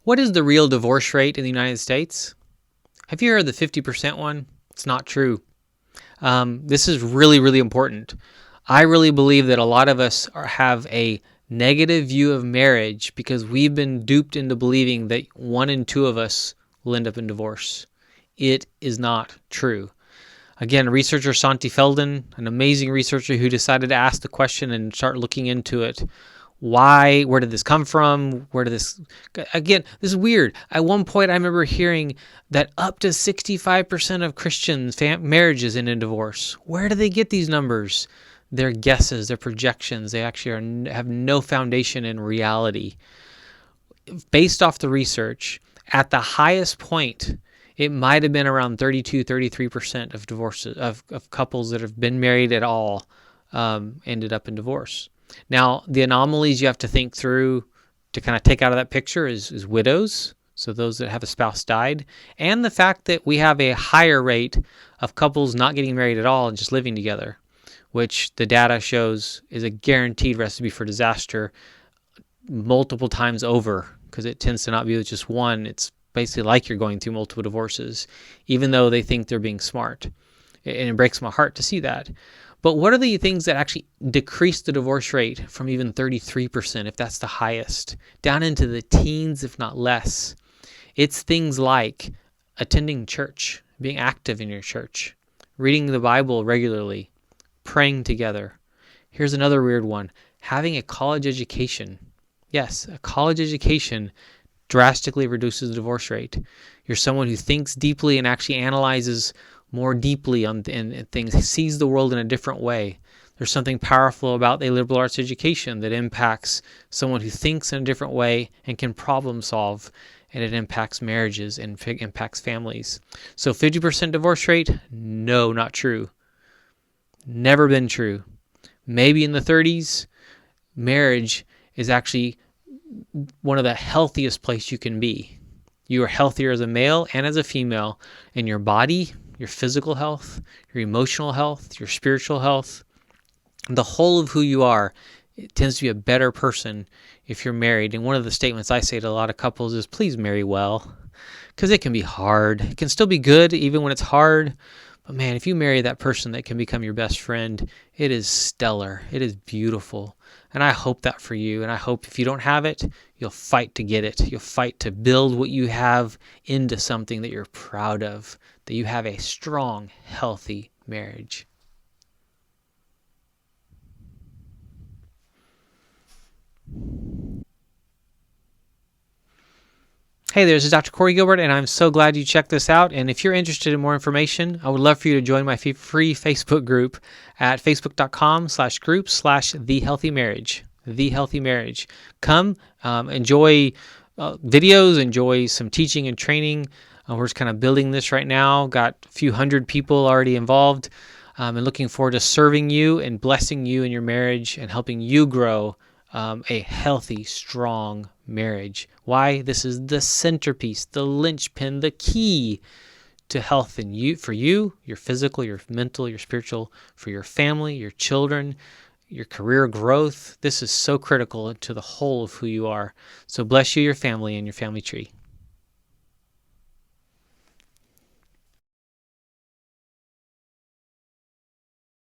What is the real divorce rate in the United States? Have you heard the 50% one? It's not true. This is really, really important. I really believe that a lot of us have a negative view of marriage because we've been duped into believing that 1 in 2 of us will end up in divorce. It is not true. Again, researcher Santi Feldman, an amazing researcher who decided to ask the question and start looking into it. Why? Where did this come from? Again, this is weird. At one point, I remember hearing that up to 65% of Christians' marriages end in divorce. Where do they get these numbers? They're guesses, they're projections. They actually have no foundation in reality. Based off the research, at the highest point, it might have been around 33% of divorces, of couples that have been married at all ended up in divorce. Now, the anomalies you have to think through to kind of take out of that picture is widows, so those that have a spouse died, and the fact that we have a higher rate of couples not getting married at all and just living together, which the data shows is a guaranteed recipe for disaster multiple times over, because it tends to not be with just one. It's basically like you're going through multiple divorces, even though they think they're being smart. And it breaks my heart to see that. But what are the things that actually decrease the divorce rate from even 33%, if that's the highest, down into the teens, if not less? It's things like attending church, being active in your church, reading the Bible regularly, praying together. Here's another weird one. Having a college education. Yes, a college education drastically reduces the divorce rate. You're someone who thinks deeply and actually analyzes more deeply on things, sees the world in a different way. There's something powerful about a liberal arts education that impacts someone who thinks in a different way and can problem solve, and it impacts marriages and impacts families. So 50% divorce rate? No, not true. Never been true. Maybe in the 30s, marriage is actually one of the healthiest places you can be. You are healthier as a male and as a female in your body, your physical health, your emotional health, your spiritual health. The whole of who you are, it tends to be a better person if you're married. And one of the statements I say to a lot of couples is, please marry well, because it can be hard. It can still be good even when it's hard. But man, if you marry that person that can become your best friend, it is stellar. It is beautiful. And I hope that for you. And I hope if you don't have it, you'll fight to get it. You'll fight to build what you have into something that you're proud of, that you have a strong, healthy marriage. Hey there, this is Dr. Corey Gilbert, and I'm so glad you checked this out. And if you're interested in more information, I would love for you to join my free Facebook group at facebook.com/group/thehealthymarriage. The Healthy Marriage. Come, enjoy videos, enjoy some teaching and training. We're just kind of building this right now. Got a few hundred people already involved, and looking forward to serving you and blessing you in your marriage and helping you grow a healthy, strong marriage. Why? This is the centerpiece, the linchpin, the key to health in you, for you, your physical, your mental, your spiritual, for your family, your children, your career growth. This is so critical to the whole of who you are. So bless you, your family, and your family tree.